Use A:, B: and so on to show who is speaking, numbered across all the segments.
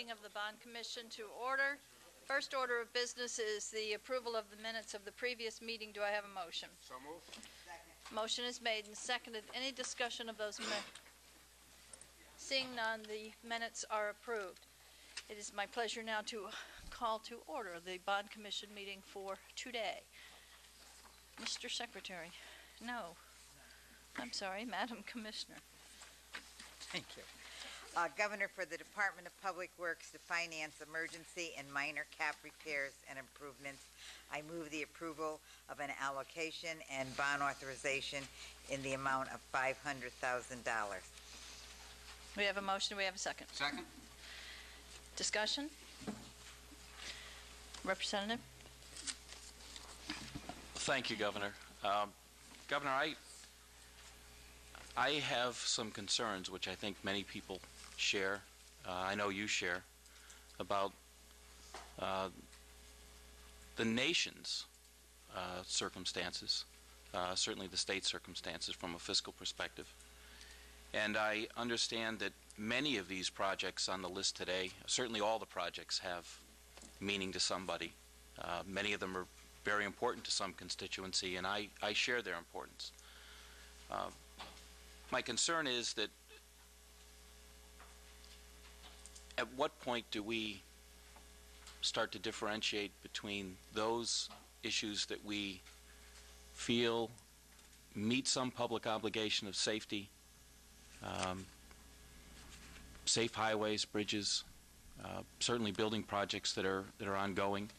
A: meeting of the Bond Commission to order. First order of business is the approval of the minutes of the previous meeting. Do I have a motion?
B: So moved.
A: Motion is made and seconded. Any discussion of those minutes? Seeing none, the minutes are approved. It is my pleasure now to call to order the Bond Commission meeting for today. Mr. Secretary. No. I'm sorry, Madam Commissioner.
C: Thank you. Governor, for the Department of Public Works to finance emergency and minor cap repairs and improvements, I move the approval of an allocation and bond authorization in the amount of $500,000.
A: We have a motion. We have a second.
B: Second.
A: Discussion? Representative?
D: Thank you, Governor. Governor, I have some concerns, which I think many people share, I know you share, about the nation's circumstances, certainly the state circumstances from a fiscal perspective. And I understand that many of these projects on the list today, certainly all the projects, have meaning to somebody. Many of them are very important to some constituency, and I share their importance. My concern is that at what point do we start to differentiate between those issues that we feel meet some public obligation of safety, safe highways, bridges, certainly building projects that are ongoing,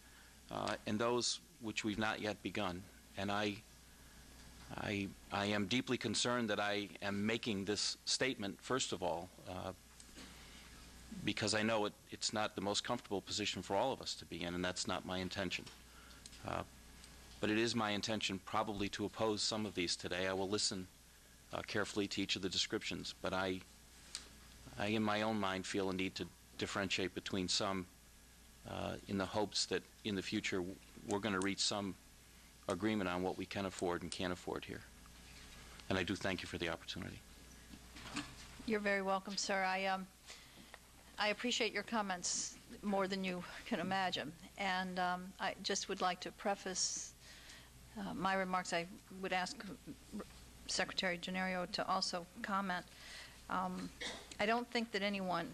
D: and those which we've not yet begun. And I am deeply concerned that I am making this statement, first of all, because I know it's not the most comfortable position for all of us to be in, and that's not my intention. But it is my intention probably to oppose some of these today. I will listen carefully to each of the descriptions, but I in my own mind feel a need to differentiate between some in the hopes that in the future we're going to reach some agreement on what we can afford and can't afford here. And I do thank you for the opportunity.
A: You're very welcome, sir. I appreciate your comments more than you can imagine. And I just would like to preface my remarks. I would ask Secretary Gennario to also comment. I don't think that anyone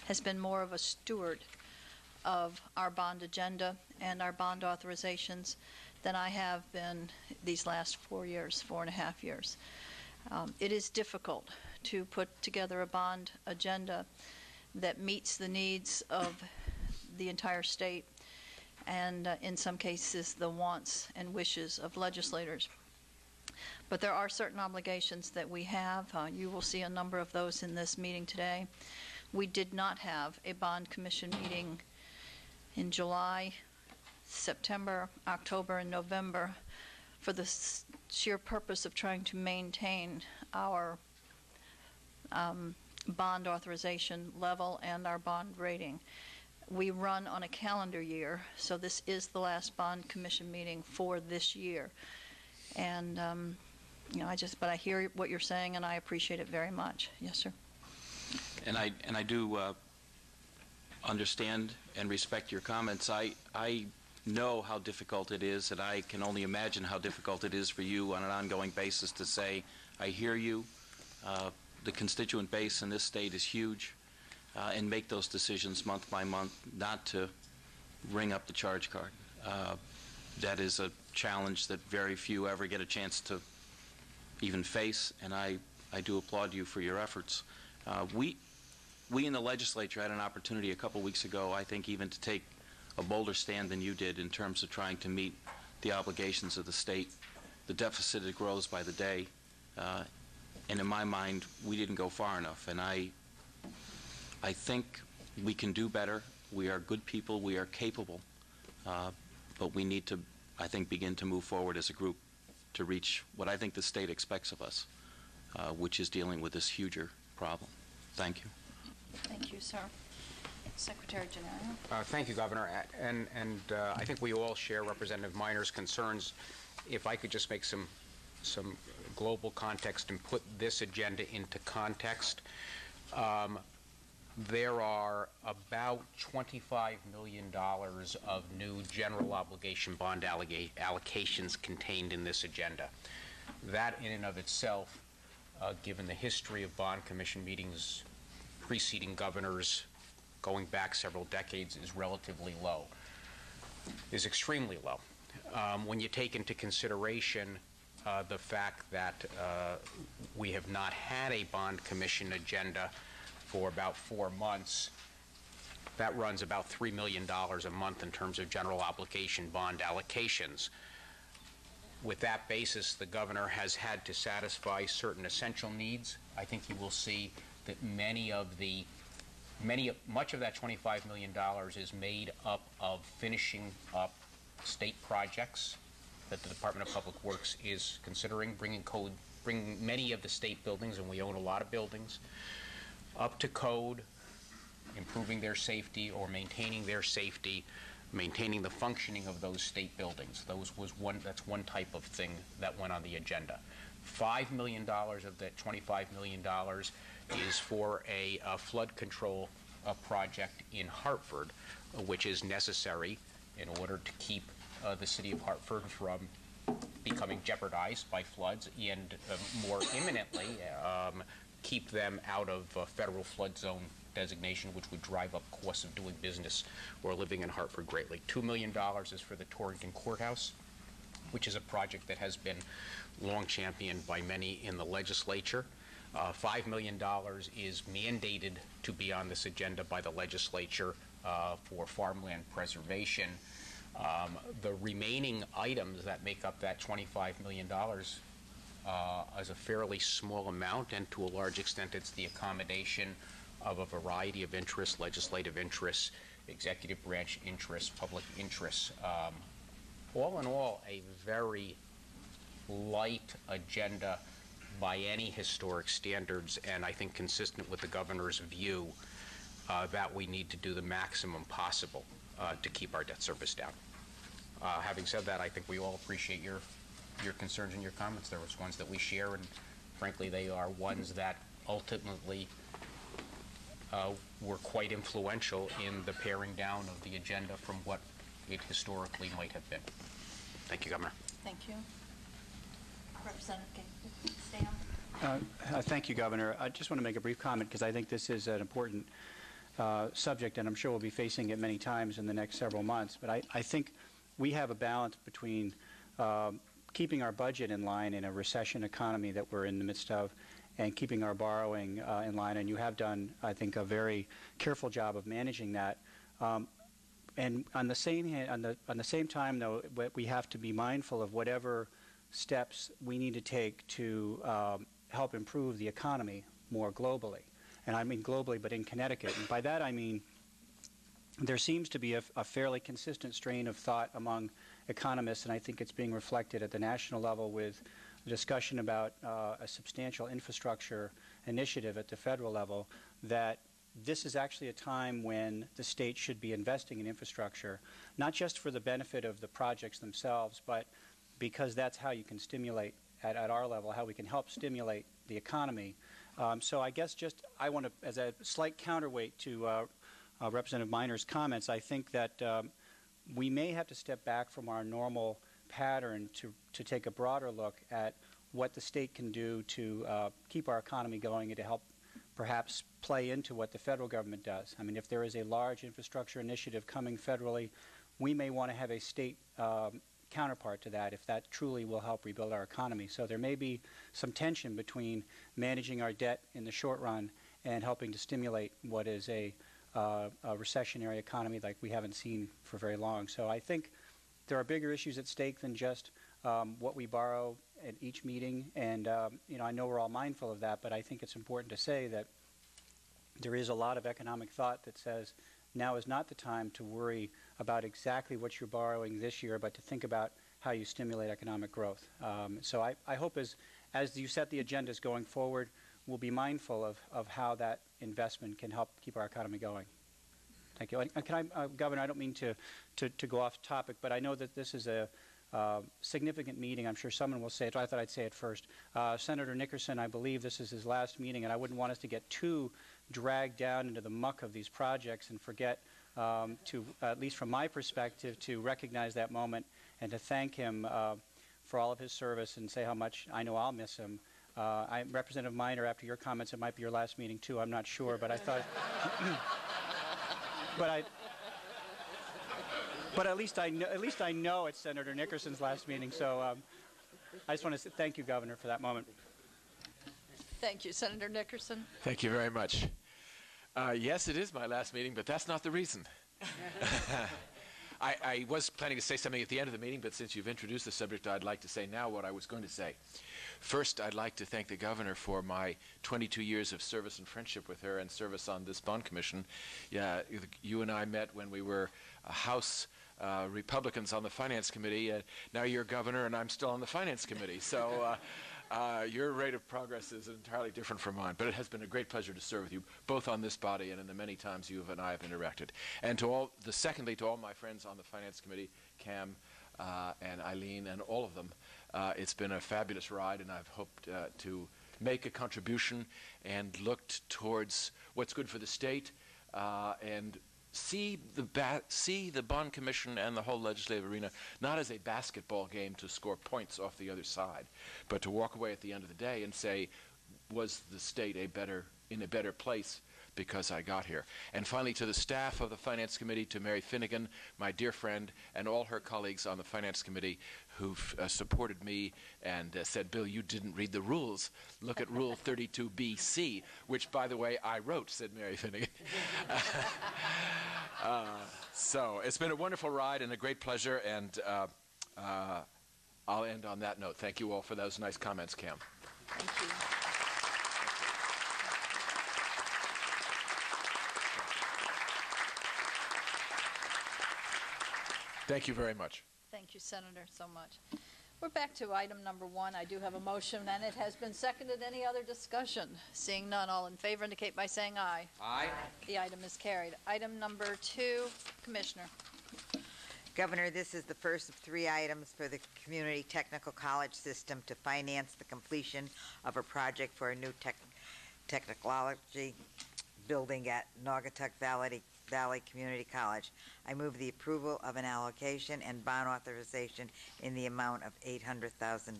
A: has been more of a steward of our bond agenda and our bond authorizations than I have been these last 4.5 years. It is difficult to put together a bond agenda that meets the needs of the entire state and in some cases the wants and wishes of legislators. But there are certain obligations that we have. You will see a number of those in this meeting today. We did not have a bond commission meeting in July, September, October, and November for the sheer purpose of trying to maintain our bond authorization level and our bond rating. We run on a calendar year, so this is the last bond commission meeting for this year. And you know, but I hear what you're saying, and I appreciate it very much. Yes, sir.
D: And I do understand and respect your comments. I know how difficult it is, and I can only imagine how difficult it is for you on an ongoing basis to say, I hear you. The constituent base in this state is huge, and make those decisions month by month, not to ring up the charge card. That is a challenge that very few ever get a chance to even face, and I do applaud you for your efforts. We in the legislature had an opportunity a couple weeks ago, I think, even to take a bolder stand than you did in terms of trying to meet the obligations of the state. The deficit, it grows by the day. And in my mind, we didn't go far enough. And I think we can do better. We are good people. We are capable. But we need to, I think, begin to move forward as a group to reach what I think the state expects of us, which is dealing with this huger problem. Thank you.
A: Thank you, sir. Secretary Gennario.
B: Thank you, Governor. And I think we all share Representative Minor's concerns. If I could just make some global context and put this agenda into context. there are about $25 million of new general obligation bond allocations contained in this agenda. That in and of itself, given the history of bond commission meetings preceding governors going back several decades, is relatively low, is extremely low. When you take into consideration the fact that we have not had a bond commission agenda for about 4 months, that runs about $3 million a month in terms of general obligation bond allocations. With that basis, the governor has had to satisfy certain essential needs. I think you will see that much of that $25 million is made up of finishing up state projects that the Department of Public Works is considering, bringing many of the state buildings, and we own a lot of buildings, up to code, improving their safety or maintaining their safety, maintaining the functioning of those state buildings. That's one type of thing that went on the agenda. $5 million of that $25 million is for a flood control project in Hartford, which is necessary in order to keep the city of Hartford from becoming jeopardized by floods, and more imminently keep them out of federal flood zone designation, which would drive up costs of doing business or living in Hartford greatly. $2 million is for the Torrington Courthouse, which is a project that has been long championed by many in the legislature. $5 million is mandated to be on this agenda by the legislature for farmland preservation. The remaining items that make up that $25 million is a fairly small amount, and to a large extent it's the accommodation of a variety of interests, legislative interests, executive branch interests, public interests. All in all, a very light agenda by any historic standards, and I think consistent with the governor's view that we need to do the maximum possible to keep our debt service down. Having said that, I think we all appreciate your concerns and your comments. There was ones that we share, and frankly, they are ones that ultimately were quite influential in the paring down of the agenda from what it historically might have been. Thank you, Governor.
A: Thank you. Representative Stam.
E: Thank you, Governor. I just want to make a brief comment because I think this is an important subject, and I'm sure we'll be facing it many times in the next several months. But I think we have a balance between keeping our budget in line in a recession economy that we're in the midst of, and keeping our borrowing in line. And you have done, I think, a very careful job of managing that. And on the same time, though, we have to be mindful of whatever steps we need to take to help improve the economy more globally. And I mean globally, but in Connecticut. And by that I mean there seems to be a fairly consistent strain of thought among economists, and I think it's being reflected at the national level with discussion about a substantial infrastructure initiative at the federal level, that this is actually a time when the state should be investing in infrastructure, not just for the benefit of the projects themselves, but because that's how you can stimulate, at our level, how we can help stimulate the economy. So I guess just I want to, as a slight counterweight to Representative Minor's comments, I think that we may have to step back from our normal pattern to take a broader look at what the state can do to keep our economy going and to help perhaps play into what the federal government does. I mean, if there is a large infrastructure initiative coming federally, we may want to have a state counterpart to that if that truly will help rebuild our economy. So there may be some tension between managing our debt in the short run and helping to stimulate what is a recessionary economy like we haven't seen for very long. So I think there are bigger issues at stake than just what we borrow at each meeting, and I know we're all mindful of that, but I think it's important to say that there is a lot of economic thought that says now is not the time to worry about exactly what you're borrowing this year, but to think about how you stimulate economic growth. So I hope as you set the agendas going forward, we'll be mindful of how that investment can help keep our economy going. Thank you. And can Governor, I don't mean to go off topic, but I know that this is a significant meeting. I'm sure someone will say it, so I thought I'd say it first. Senator Nickerson, I believe this is his last meeting, and I wouldn't want us to get too dragged down into the muck of these projects and forget to, at least from my perspective, to recognize that moment and to thank him for all of his service and say how much I know I'll miss him. Representative Minor, after your comments, it might be your last meeting too. I'm not sure, but I thought, but at least I know it's Senator Nickerson's last meeting. So I just want to say thank you, Governor, for that moment.
A: Thank you, Senator Nickerson.
F: Thank you very much. Yes, it is my last meeting, but that's not the reason. I was planning to say something at the end of the meeting, but since you've introduced the subject, I'd like to say now what I was going to say. First, I'd like to thank the Governor for my 22 years of service and friendship with her and service on this bond commission. Yeah, you and I met when we were House Republicans on the Finance Committee. Now you're Governor, and I'm still on the Finance Committee. So your rate of progress is entirely different from mine, but it has been a great pleasure to serve with you, both on this body and in the many times you and I have interacted. And secondly, to all my friends on the Finance Committee, Cam and Eileen and all of them, it's been a fabulous ride, and I've hoped to make a contribution and looked towards what's good for the state and see the bond commission and the whole legislative arena not as a basketball game to score points off the other side, but to walk away at the end of the day and say, was the state in a better place because I got here. And finally, to the staff of the Finance Committee, to Mary Finnegan, my dear friend, and all her colleagues on the Finance Committee who've supported me and said, Bill, you didn't read the rules. Look at Rule 32BC, which, by the way, I wrote, said Mary Finnegan. So it's been a wonderful ride and a great pleasure, and I'll end on that note. Thank you all for those nice comments, Cam.
A: Thank you.
F: Thank you very much.
A: Thank you, Senator, so much. We're back to item number 1. I do have a motion, and it has been seconded. Any other discussion? Seeing none, all in favor indicate by saying aye.
B: Aye.
A: The item is carried. Item number 2, Commissioner.
C: Governor, this is the first of 3 items for the Community Technical College system to finance the completion of a project for a new technology building at Naugatuck Valley Community College. I move the approval of an allocation and bond authorization in the amount of $800,000.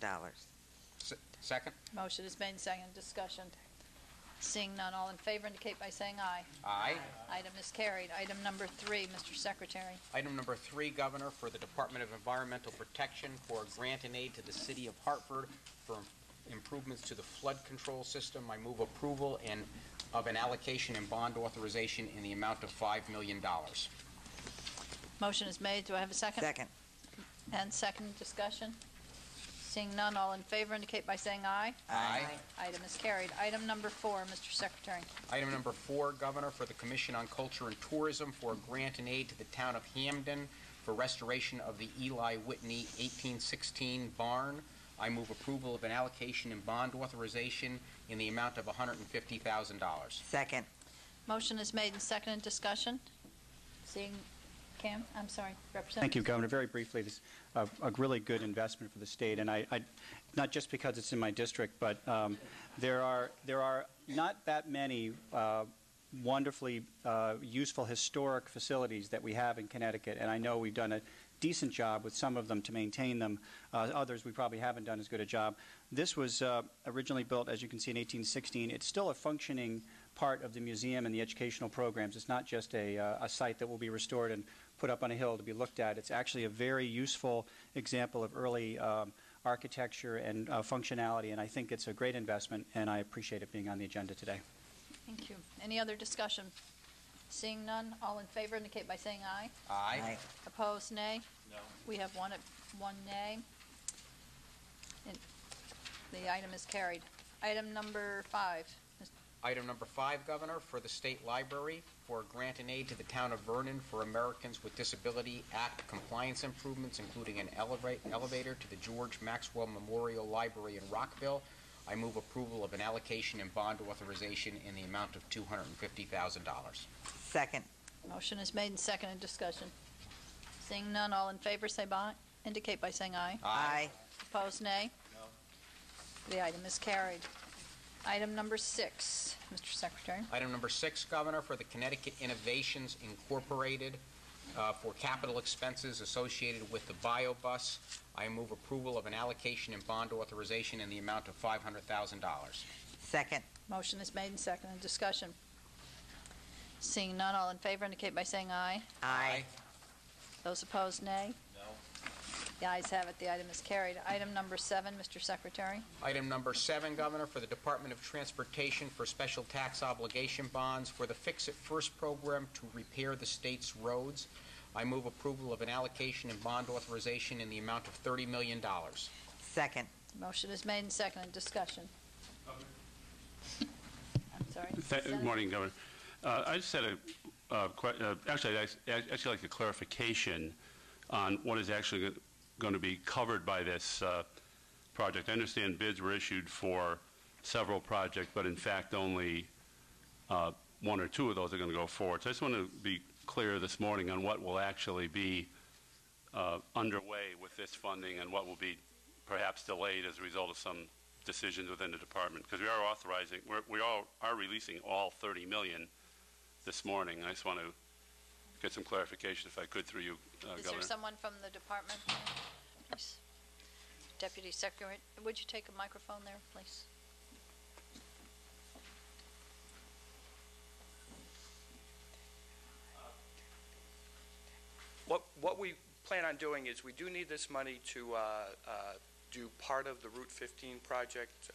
B: Second?
A: Motion is made and seconded. Discussion. Seeing none, all in favor indicate by saying aye.
B: Aye.
A: Item is carried. Item number 3, Mr. Secretary.
B: Item number 3, Governor, for the Department of Environmental Protection for a grant and aid to the City of Hartford for improvements to the flood control system. I move approval of an allocation and bond authorization in the amount of $5 million.
A: Motion is made. Do I have a second?
C: Second.
A: And second discussion. Seeing none, all in favor indicate by saying aye.
B: Aye.
A: Item is carried. Item number 4, Mr. Secretary.
B: Item number 4, Governor, for the Commission on Culture and Tourism for a grant and aid to the town of Hamden for restoration of the Eli Whitney 1816 barn. I move approval of an allocation and bond authorization in the amount of $150,000.
C: Second.
A: Motion is made and seconded. Discussion. Seeing Cam, I'm sorry, Representative.
E: Thank you, Governor. Very briefly, this is a really good investment for the state, and I not just because it's in my district, but there are not that many wonderfully useful historic facilities that we have in Connecticut, and I know we've done a decent job with some of them to maintain them. Others we probably haven't done as good a job. This was originally built, as you can see, in 1816. It's still a functioning part of the museum and the educational programs. It's not just a site that will be restored and put up on a hill to be looked at. It's actually a very useful example of early architecture and functionality, and I think it's a great investment, and I appreciate it being on the agenda today.
A: Thank you. Any other discussion? Seeing none, all in favor indicate by saying aye.
B: Aye.
A: Opposed, nay?
B: No.
A: We have one nay. And the item is carried. Item number 5.
B: Item number 5, Governor, for the State Library for a grant and aid to the town of Vernon for Americans with Disability Act compliance improvements, including an elevator to the George Maxwell Memorial Library in Rockville. I move approval of an allocation and bond authorization in the amount of $250,000.
C: Second.
A: Motion is made and seconded. Discussion. Seeing none, all in favor say aye. indicate by saying aye.
C: Aye.
A: Opposed, nay. No. The item is carried. Item number 6, Mr. Secretary.
B: Item number 6, Governor, for the Connecticut Innovations Incorporated for capital expenses associated with the BioBus. I move approval of an allocation and bond authorization in the amount of $500,000.
C: Second.
A: Motion is made and seconded. Discussion. Seeing none, all in favor indicate by saying aye.
C: Aye.
A: Those opposed, nay. No. The ayes have it. The item is carried. Item number 7, Mr. Secretary.
B: Item number 7, Governor, for the Department of Transportation for special tax obligation bonds for the Fix It First program to repair the state's roads. I move approval of an allocation and bond authorization in the amount of $30 million.
C: Second.
A: Motion is made and seconded. Discussion. I'm sorry.
G: Good morning, Governor. I just had actually like a clarification on what is actually going to be covered by this project. I understand bids were issued for several projects, but in fact only 1 or 2 of those are going to go forward. So I just want to be clear this morning on what will actually be underway with this funding and what will be perhaps delayed as a result of some decisions within the department, because we are authorizing, we are releasing all $30 million this morning. I just want to get some clarification, if I could, through you,
A: Is
G: Governor.
A: there someone from the department? Please. Deputy Secretary, would you take a microphone there, please?
H: What we plan on doing is we do need this money to do part of the Route 15 project.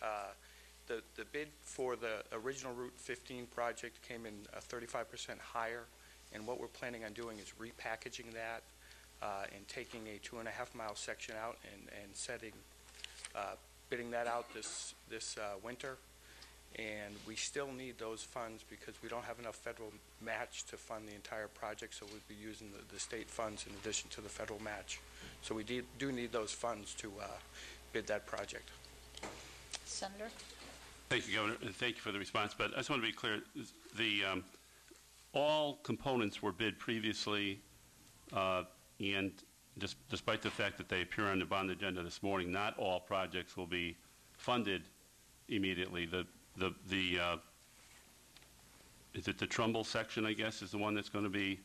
H: The bid for the original Route 15 project came in 35% higher, and what we're planning on doing is repackaging that and taking a 2.5-mile section out and bidding that out this winter. And we still need those funds because we don't have enough federal match to fund the entire project, so we'd be using the state funds in addition to the federal match. So we do need those funds to bid that project.
A: Senator?
G: Thank you, Governor, and thank you for the response. But I just want to be clear, all components were bid previously, and despite the fact that they appear on the bond agenda this morning, not all projects will be funded immediately. Is it the Trumbull section, I guess, is the one that's going to be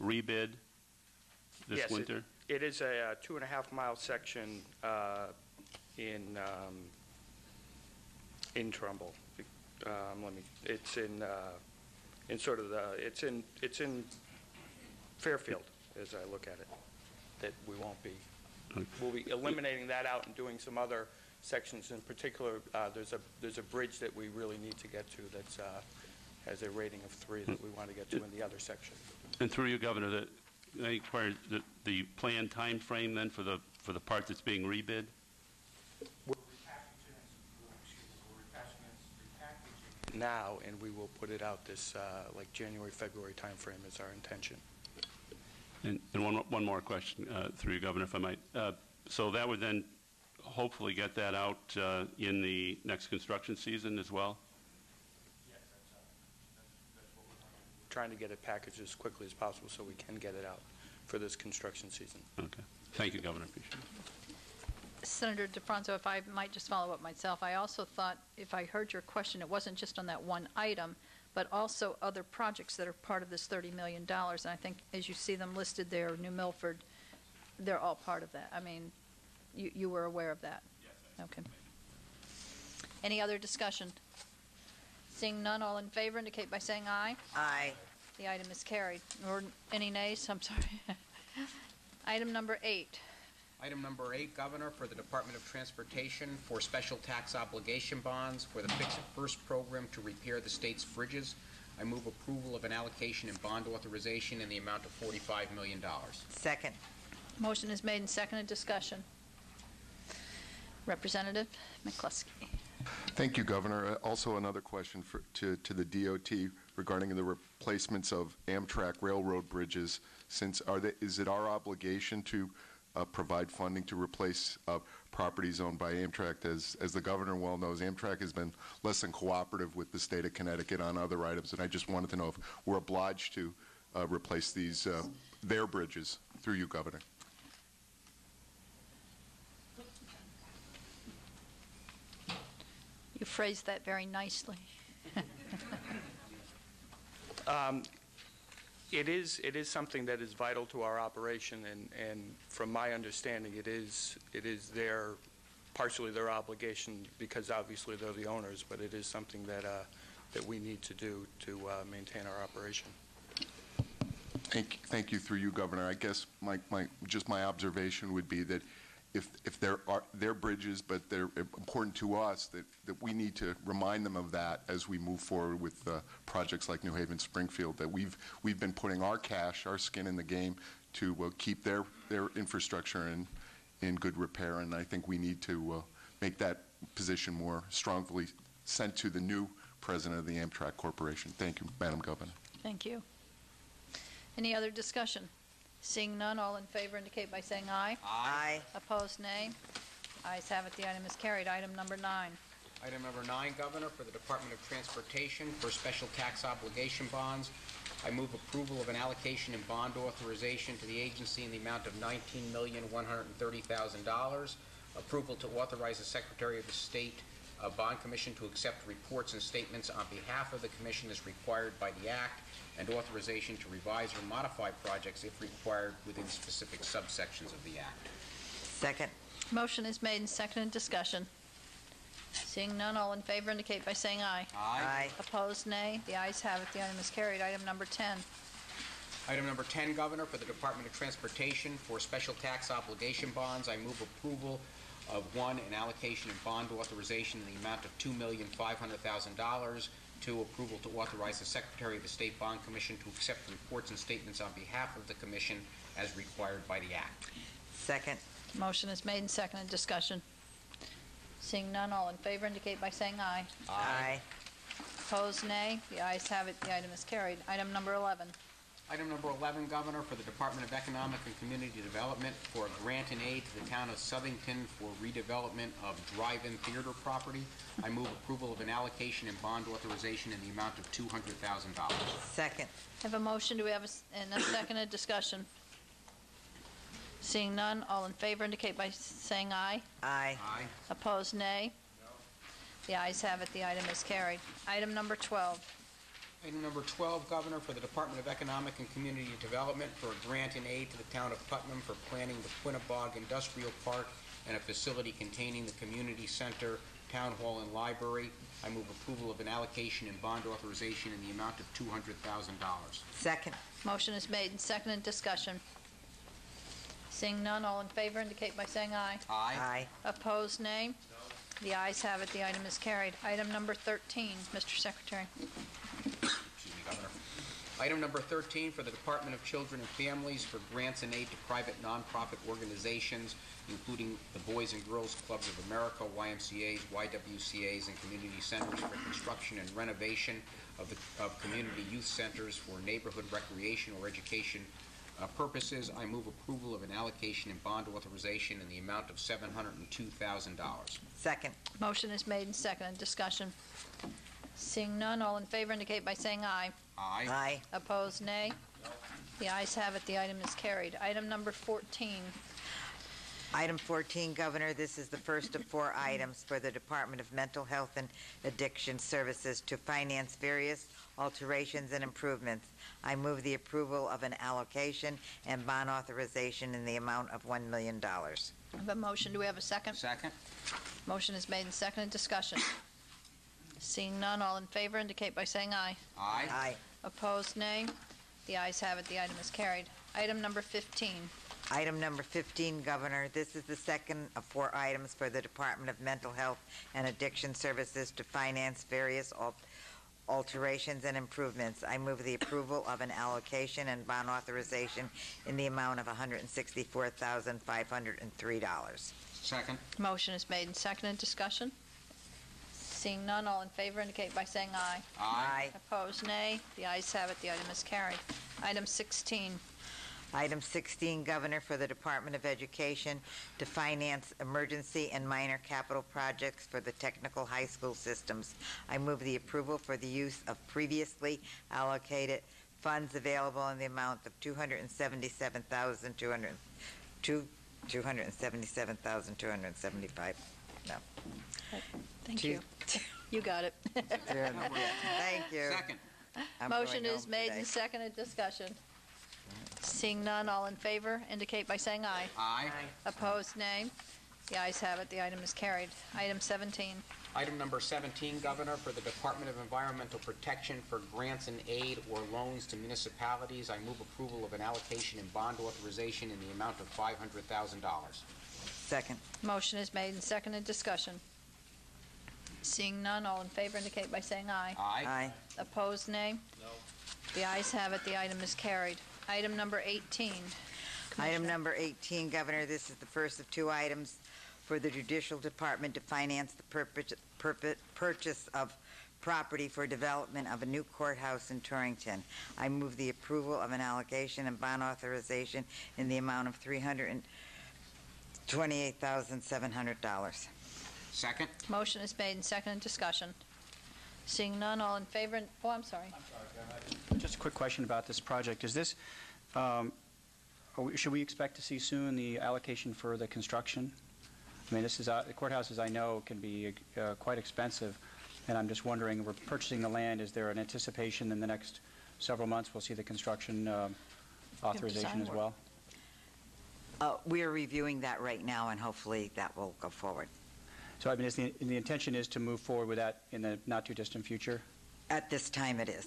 G: rebid this winter?
H: It is a 2.5-mile section in Trumbull. It's in Fairfield, as I look at it. That we won't be. We'll be eliminating that out and doing some other sections. In particular, there's a bridge that we really need to get to that's has a rating of 3 that we want to get to in the other section.
G: And through you, Governor, I inquire the planned time frame then for the part that's being rebid?
H: We're repackaging now, and we will put it out this like January, February time frame is our intention.
G: And one more question through you, Governor, if I might. So that would then hopefully get that out in the next construction season as well?
H: Yes, that's what we're trying to get it packaged as quickly as possible so we can get it out for this construction season.
G: Okay. Thank you, Governor. Appreciate it.
A: Senator DeFronzo, if I might just follow up myself, I also thought, if I heard your question, it wasn't just on that one item, but also other projects that are part of this $30 million. And I think as you see them listed there, New Milford, they're all part of that. I mean, you were aware of that? Yes. Okay. Any other discussion? Seeing none, all in favor indicate by saying aye.
C: Aye.
A: The item is carried. Or any nays? I'm sorry. Item number 8.
B: Item number 8, Governor, for the Department of Transportation for special tax obligation bonds for the Fix It First program to repair the state's bridges. I move approval of an allocation and bond authorization in the amount of $45 million.
C: Second.
A: Motion is made and seconded. Discussion. Representative McCluskey.
I: Thank you, Governor. Also another question to the DOT regarding the replacements of Amtrak railroad bridges. Is it our obligation to provide funding to replace properties owned by Amtrak? As the Governor well knows, Amtrak has been less than cooperative with the state of Connecticut on other items, and I just wanted to know if we're obliged to replace their bridges through you, Governor.
A: You phrased that very nicely.
H: It is something that is vital to our operation, and from my understanding, it is partially their obligation, because obviously they're the owners, but it is something that we need to do to maintain our operation.
I: Thank you, through you, Governor. I guess my observation would be that if there are their bridges, but they're important to us, that we need to remind them of that as we move forward with projects like New Haven, Springfield, that we've been putting our cash, our skin in the game to keep their infrastructure in good repair, and I think we need to make that position more strongly sent to the new president of the Amtrak Corporation. Thank you, Madam Governor.
A: Thank you. Any other discussion? Seeing none, all in favor indicate by saying aye.
C: Aye.
A: Opposed, nay. Ayes have it. The item is carried. Item number 9.
B: Item number 9, Governor, for the Department of Transportation for special tax obligation bonds. I move approval of an allocation and bond authorization to the agency in the amount of $19,130,000. Approval to authorize the Secretary of the State Bond Commission to accept reports and statements on behalf of the Commission as required by the Act, and authorization to revise or modify projects if required within specific subsections of the Act.
C: Second.
A: Motion is made and seconded. Discussion. Seeing none, all in favor indicate by saying aye.
C: Aye.
A: Opposed, nay. The ayes have it. The item is carried. Item number 10.
B: Item number 10, Governor, for the Department of Transportation for special tax obligation bonds. I move approval of 1, an allocation and bond authorization in the amount of $2,500,000. 2, approval to authorize the Secretary of the State Bond Commission to accept reports and statements on behalf of the Commission as required by the Act.
C: Second.
A: Motion is made and seconded. Discussion. Seeing none, all in favor indicate by saying aye.
C: Aye.
A: Opposed, nay. The ayes have it. The item is carried. Item number 11.
B: Item number 11, Governor, for the Department of Economic and Community Development for a grant and aid to the town of Southington for redevelopment of drive-in theater property. I move approval of an allocation and bond authorization in the amount of $200,000.
C: Second.
A: Have a motion. Do we have a seconded discussion? Seeing none, all in favor indicate by saying aye.
C: Aye.
B: Aye.
A: Opposed, nay. The ayes have it. The item is carried. Item number 12.
B: Item number 12, Governor, for the Department of Economic and Community Development for a grant and aid to the town of Putnam for planning the Quinnebog Industrial Park and a facility containing the community center, town hall, and library. I move approval of an allocation and bond authorization in the amount of $200,000.
C: Second.
A: Motion is made and seconded. Discussion. Seeing none, all in favor indicate by saying aye.
C: Aye.
A: Opposed, nay. No. The ayes have it. The item is carried. Item number 13, Mr. Secretary.
B: Excuse me, Governor. Item number 13 for the Department of Children and Families for grants and aid to private nonprofit organizations, including the Boys and Girls Clubs of America, YMCAs, YWCAs, and community centers for construction and renovation of community youth centers for neighborhood recreation or education purposes. I move approval of an allocation and bond authorization in the amount of $702,000.
C: Second.
A: Motion is made and seconded. Discussion. Seeing none, all in favor indicate by saying aye.
B: Aye.
C: Aye.
A: Opposed, nay. No. The ayes have it. The item is carried. Item number 14.
C: Item 14, Governor, this is the first of 4 items for the Department of Mental Health and Addiction Services to finance various alterations and improvements. I move the approval of an allocation and bond authorization in the amount of $1 million.
A: I have a motion. Do we have a second?
B: Second.
A: Motion is made and seconded. Discussion. Seeing none, all in favor indicate by saying aye.
B: Aye.
C: Aye.
A: Opposed, nay. The ayes have it. The item is carried. Item number 15.
C: Item number 15, Governor, this is the second of 4 items for the Department of Mental Health and Addiction Services to finance various alterations and improvements. I move the approval of an allocation and bond authorization in the amount of $164,503.
B: Second.
A: Motion is made and seconded. Discussion. Seeing none, all in favor indicate by saying aye.
C: Aye.
A: Opposed, nay. The ayes have it. The item is carried. Item 16.
C: Item 16, Governor, for the Department of Education to finance emergency and minor capital projects for the technical high school systems. I move the approval for the use of previously allocated funds available in the amount of $277,275. No.
A: Thank you. You got it.
C: Thank you.
B: Second.
C: I'm
A: Motion
C: going
A: is
C: home
A: made
C: today.
A: and seconded. Discussion. Seeing none, all in favor indicate by saying aye.
B: Aye.
A: Opposed, nay. The ayes have it. The item is carried. Item 17.
B: Item number 17, Governor, for the Department of Environmental Protection for grants and aid or loans to municipalities, I move approval of an allocation and bond authorization in the amount of $500,000.
C: Second.
A: Motion is made and seconded. Discussion. Seeing none, all in favor indicate by saying aye.
B: Aye.
C: Aye.
A: Opposed, nay. No. The ayes have it. The item is carried. Item number 18.
C: Item
A: Commissioner.
C: number 18, Governor, this is the first of two items for the Judicial Department to finance the purchase of property for development of a new courthouse in Torrington. I move the approval of an allocation and bond authorization in the amount of $328,700.
B: Second.
A: Motion is made and seconded. Discussion. Seeing none, all in favor. Oh, I'm sorry.
E: Just a quick question about this project. Is this, should we expect to see soon the allocation for the construction? I mean, this is, the courthouses I know can be quite expensive, and I'm just wondering, we're purchasing the land, is there an anticipation in the next several months we'll see the construction authorization as well?
C: We are reviewing that right now, and hopefully that will go forward.
E: So, I mean, the intention is to move forward with that in the not-too-distant future?
C: At this time, it is.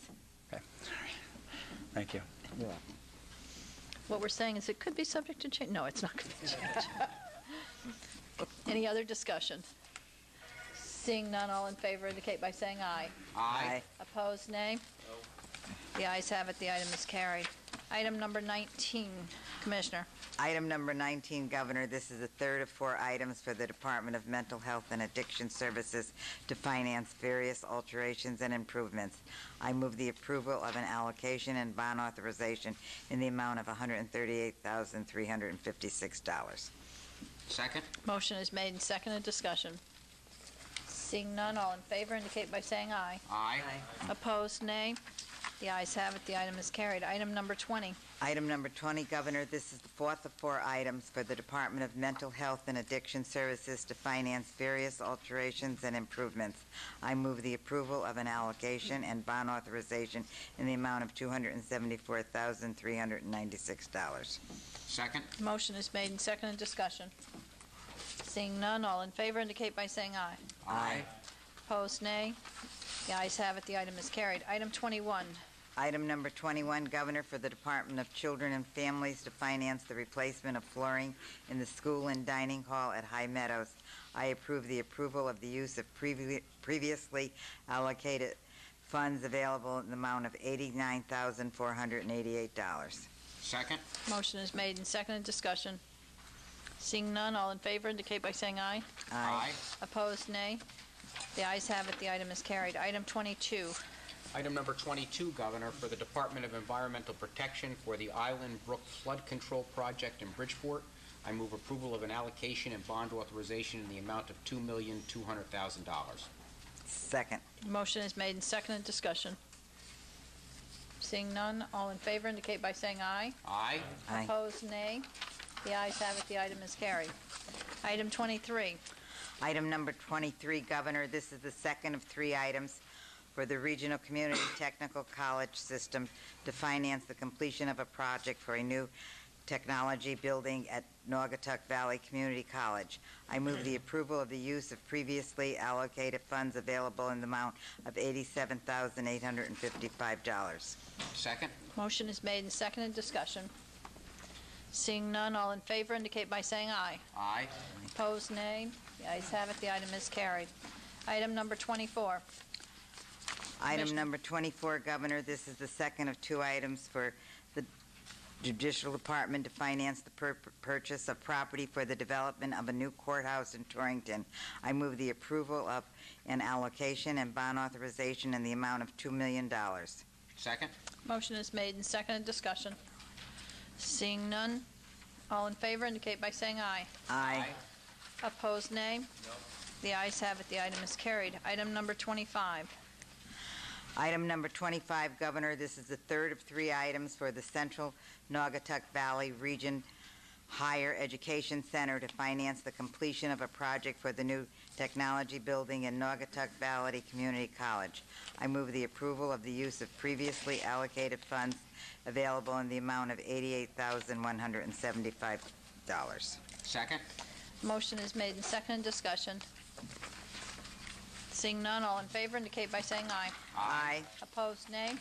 E: Okay. Thank you.
A: What we're saying is it could be subject to change. No, it's not going to change. Any other discussion? Seeing none, all in favor indicate by saying aye.
B: Aye.
A: Opposed, nay. No. The ayes have it. The item is carried. Item number 19, Commissioner.
C: Item number 19, Governor, this is the third of four items for the Department of Mental Health and Addiction Services to finance various alterations and improvements. I move the approval of an allocation and bond authorization in the amount of $138,356.
B: Second.
A: Motion is made and seconded. Discussion. Seeing none, all in favor indicate by saying aye.
B: Aye.
A: Opposed, nay. The ayes have it. The item is carried. Item number 20.
C: Item number 20, Governor, this is the fourth of four items for the Department of Mental Health and Addiction Services to finance various alterations and improvements. I move the approval of an allocation and bond authorization in the amount of $274,396.
B: Second.
A: Motion is made and seconded. Discussion. Seeing none, all in favor indicate by saying aye.
B: Aye.
A: Opposed, nay. The ayes have it. The item is carried. Item 21.
C: Item number 21, Governor, for the Department of Children and Families to finance the replacement of flooring in the school and dining hall at High Meadows. I approve the approval of the use of previously allocated funds available in the amount of $89,488.
B: Second.
A: Motion is made and seconded. Discussion. Seeing none, all in favor indicate by saying aye.
B: Aye.
A: Opposed, nay. The ayes have it. The item is carried. Item 22.
B: Item number 22, Governor, for the Department of Environmental Protection for the Island Brook Flood Control Project in Bridgeport. I move approval of an allocation and bond authorization in the amount of $2,200,000.
C: Second.
A: Motion is made and seconded. Discussion. Seeing none, all in favor indicate by saying aye.
B: Aye.
C: Aye.
A: Opposed, nay. The ayes have it. The item is carried. Item 23.
C: Item number 23, Governor, this is the second of three items for the Regional Community Technical College System to finance the completion of a project for a new technology building at Naugatuck Valley Community College. I move the approval of the use of previously allocated funds available in the amount of $87,855.
B: Second.
A: Motion is made and seconded. Discussion. Seeing none, all in favor indicate by saying aye.
B: Aye.
A: Opposed, nay. The ayes have it. The item is carried. Item number 24.
C: Item number 24, Governor, this is the second of two items for the Judicial Department to finance the purchase of property for the development of a new courthouse in Torrington. I move the approval of an allocation and bond authorization in the amount of $2 million.
B: Second.
A: Motion is made and seconded. Discussion. Seeing none, all in favor indicate by saying aye.
C: Aye.
A: Opposed, nay. No. The ayes have it. The item is carried. Item number 25.
C: Item number 25, Governor, this is the third of three items for the Central Naugatuck Valley Region Higher Education Center to finance the completion of a project for the new technology building in Naugatuck Valley Community College. I move the approval of the use of previously allocated funds available in the amount of $88,175.
B: Second.
A: Motion is made and seconded. Discussion. Seeing none, all in favor indicate by saying aye.
C: Aye.
A: Opposed, nay.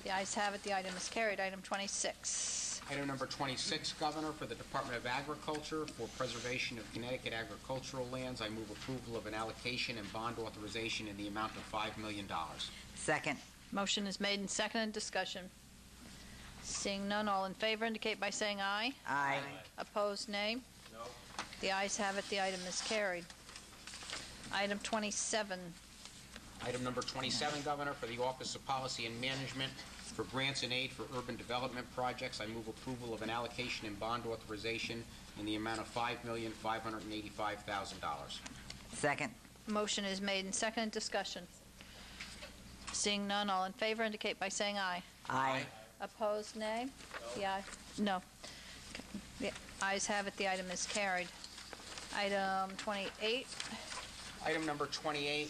A: The ayes have it. The item is carried. Item 26.
B: Item number 26, Governor, for the Department of Agriculture for preservation of Connecticut agricultural lands. I move approval of an allocation and bond authorization in the amount of $5 million.
C: Second.
A: Motion is made and seconded. Discussion. Seeing none, all in favor indicate by saying aye.
C: Aye.
A: Opposed, nay.
B: No.
A: The ayes have it. The item is carried. Item 27.
B: Item number 27, Governor, for the Office of Policy and Management for grants and aid for urban development projects. I move approval of an allocation and bond authorization in the amount of $5,585,000.
C: Second.
A: Motion is made and seconded. Discussion. Seeing none, all in favor indicate by saying aye.
C: Aye.
A: Opposed, nay. No. The ayes have it. The item is carried. Item 28.
B: Item number 28,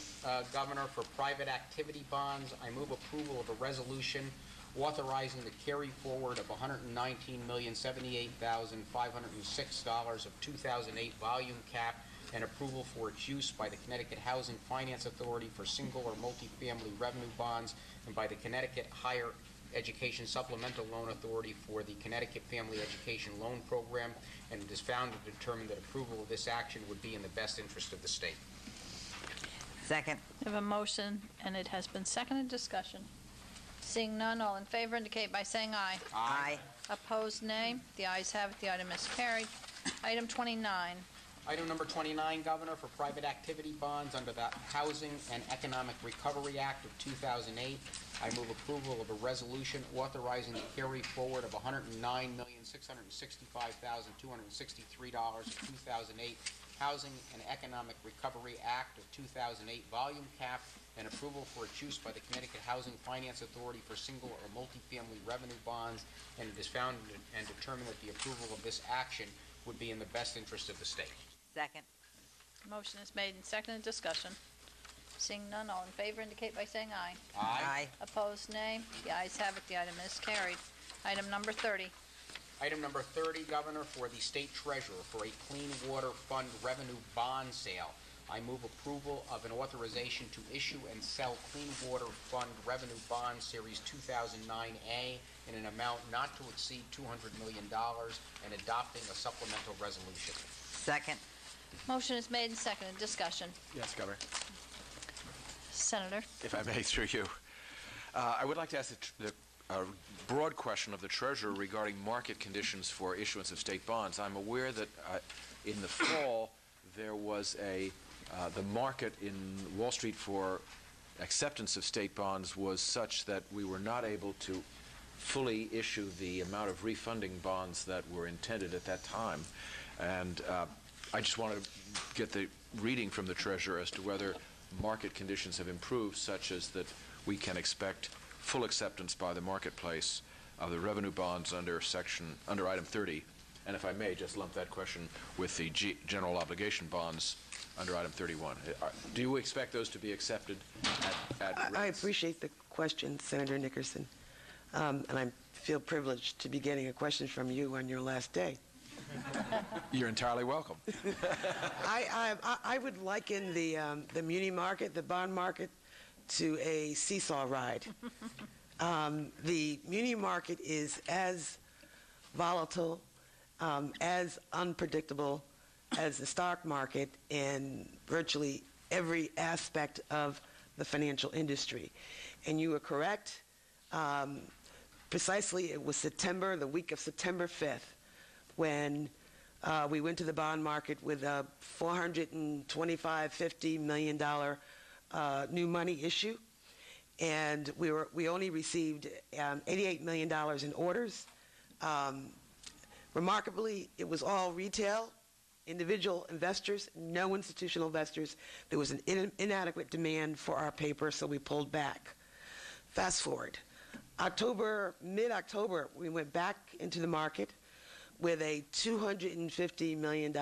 B: Governor, for private activity bonds. I move approval of a resolution authorizing the carry forward of $119,078,506 of 2008 volume cap and approval for its use by the Connecticut Housing Finance Authority for single or multifamily revenue bonds and by the Connecticut Higher Education Supplemental Loan Authority for the Connecticut Family Education Loan Program, and it is found and determined that approval of this action would be in the best interest of the state.
C: Second.
A: We have a motion, and it has been seconded. Discussion. Seeing none, all in favor indicate by saying aye.
C: Aye.
A: Opposed, nay. The ayes have it. The item is carried. Item 29.
B: Item number 29, Governor, for private activity bonds under the Housing and Economic Recovery Act of 2008. I move approval of a resolution authorizing the carry forward of $109,665,263 of 2008 Housing and Economic Recovery Act of 2008 volume cap and approval for its use by the Connecticut Housing Finance Authority for single or multifamily revenue bonds, and it is found and determined that the approval of this action would be in the best interest of the state.
C: Second.
A: Motion is made and seconded. Discussion. Seeing none, all in favor indicate by saying aye.
C: Aye.
A: Opposed, nay. The ayes have it. The item is carried. Item number 30.
B: Item number 30, Governor, for the State Treasurer for a Clean Water Fund revenue bond sale. I move approval of an authorization to issue and sell Clean Water Fund revenue bond series 2009A in an amount not to exceed $200 million and adopting a supplemental resolution.
C: Second.
A: Motion is made and seconded. Discussion.
F: Yes, Governor.
A: Senator.
F: If I may, through you. I would like to ask the broad question of the Treasurer regarding market conditions for issuance of state bonds. I'm aware that in the fall there was the market in Wall Street for acceptance of state bonds was such that we were not able to fully issue the amount of refunding bonds that were intended at that time. And I just wanted to get the reading from the Treasurer as to whether market conditions have improved such as that we can expect full acceptance by the marketplace of the revenue bonds under item 30. And if I may, just lump that question with the general obligation bonds under item 31. Do you expect those to be accepted at rates?
J: I appreciate the question, Senator Nickerson. And I feel privileged to be getting a question from you on your last day.
F: You're entirely welcome.
J: I would liken the muni market, the bond market, to a seesaw ride. The muni market is as volatile, as unpredictable as the stock market in virtually every aspect of the financial industry. And you are correct. Precisely, it was September, the week of September 5th, when we went to the bond market with a $425–50 million new money issue, and we only received $88 million in orders. Remarkably, it was all retail, individual investors, no institutional investors. There was an inadequate demand for our paper, so we pulled back. Fast forward, mid-October, we went back into the market with a $250 million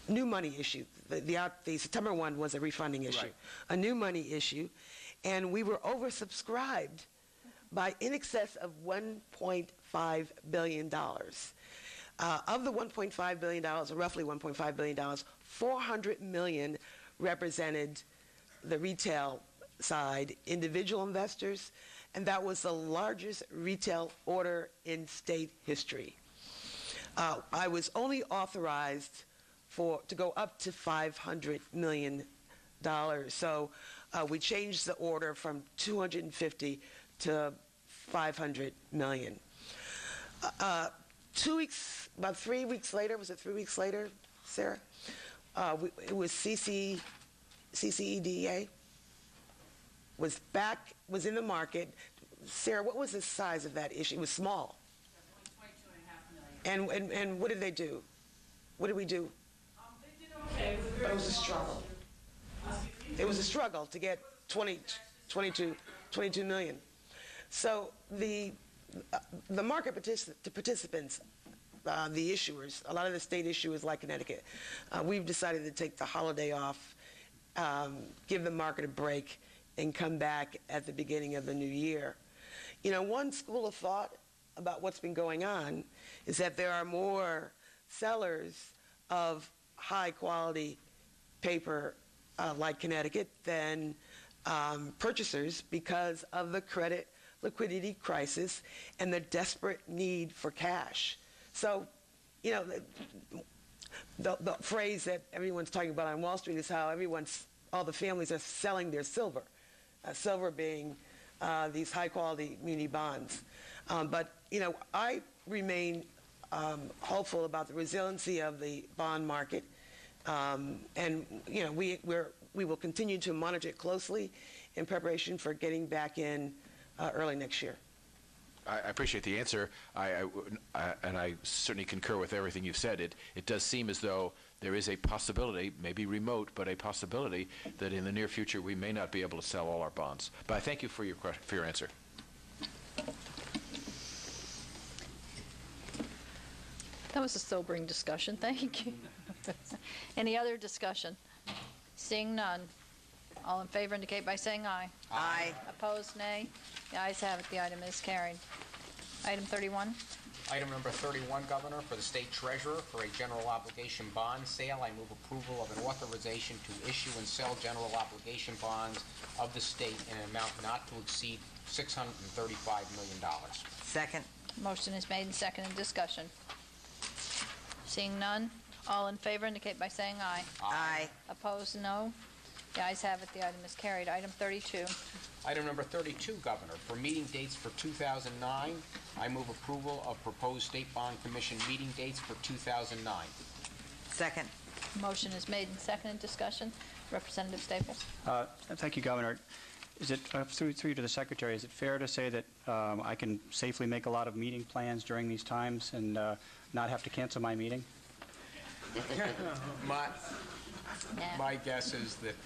J: new money issue. The September one was a refunding issue,
F: Right.
J: a new money issue, and we were oversubscribed by in excess of $1.5 billion. Of the $1.5 billion, or roughly $1.5 billion, $400 million represented the retail side, individual investors, and that was the largest retail order in state history. I was only authorized to go up to $500 million. So we changed the order from 250 to 500 million. About 3 weeks later, was it 3 weeks later, Sarah? It was CCEDA was in the market. Sarah, what was the size of that issue? It was small. $22.5 million. And what did they do? What did we do?
K: They did okay.
J: But it was a struggle. It was a struggle to get 22 million. So the market participants, the issuers, a lot of the state issuers like Connecticut, we've decided to take the holiday off, give the market a break, and come back at the beginning of the new year. You know, one school of thought about what's been going on is that there are more sellers of high-quality paper like Connecticut than purchasers because of the credit liquidity crisis and the desperate need for cash. So, you know, the phrase that everyone's talking about on Wall Street is how all the families are selling their silver, silver being these high-quality muni bonds. But, you know, I remain hopeful about the resiliency of the bond market. And, you know, we will continue to monitor it closely in preparation for getting back in early next year.
F: I appreciate the answer, and I certainly concur with everything you've said. It does seem as though there is a possibility, maybe remote, but a possibility that in the near future we may not be able to sell all our bonds. But I thank you for your answer.
A: That was a sobering discussion. Thank you. Any other discussion? Seeing none. All in favor indicate by saying aye.
C: Aye.
A: Opposed, nay. The ayes have it. The item is carried. Item 31.
B: Item number 31, Governor, for the State Treasurer for a general obligation bond sale. I move approval of an authorization to issue and sell general obligation bonds of the state in an amount not to exceed $635 million.
C: Second.
A: Motion is made and seconded. Discussion. Seeing none. All in favor indicate by saying aye.
C: Aye.
A: Opposed, no. The ayes have it. The item is carried. Item 32.
B: Item number 32, Governor, for meeting dates for 2009, I move approval of proposed State Bond Commission meeting dates for 2009.
C: Second.
A: Motion is made and seconded. Discussion. Representative Staples.
E: Thank you, Governor. Is it, through you to the Secretary, is it fair to say that I can safely make a lot of meeting plans during these times and not have to cancel my meeting?
B: My guess is that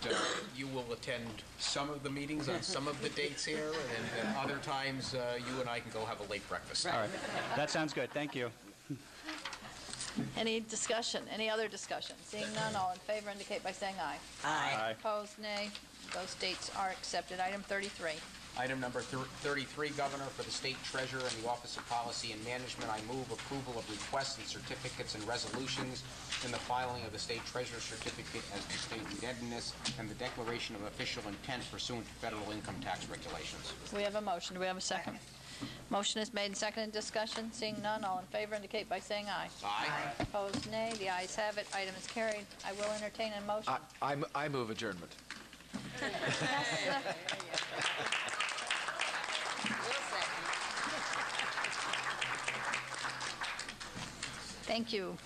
B: you will attend some of the meetings on some of the dates here, and other times you and I can go have a late breakfast.
E: All right. That sounds good. Thank you.
A: Any discussion? Any other discussion? Seeing none, all in favor indicate by saying aye.
C: Aye.
A: Opposed, nay. Those dates are accepted. Item 33.
B: Item number 33, Governor, for the State Treasurer and the Office of Policy and Management, I move approval of requests and certificates and resolutions in the filing of the State Treasurer's certificate as to state indebtedness and the declaration of official intent pursuant to federal income tax regulations.
A: We have a motion. Do we have a second? Motion is made and seconded. Discussion. Seeing none, all in favor indicate by saying aye.
B: Aye.
A: Opposed, nay. The ayes have it. Item is carried. I will entertain a motion.
F: I move adjournment.
A: Thank you.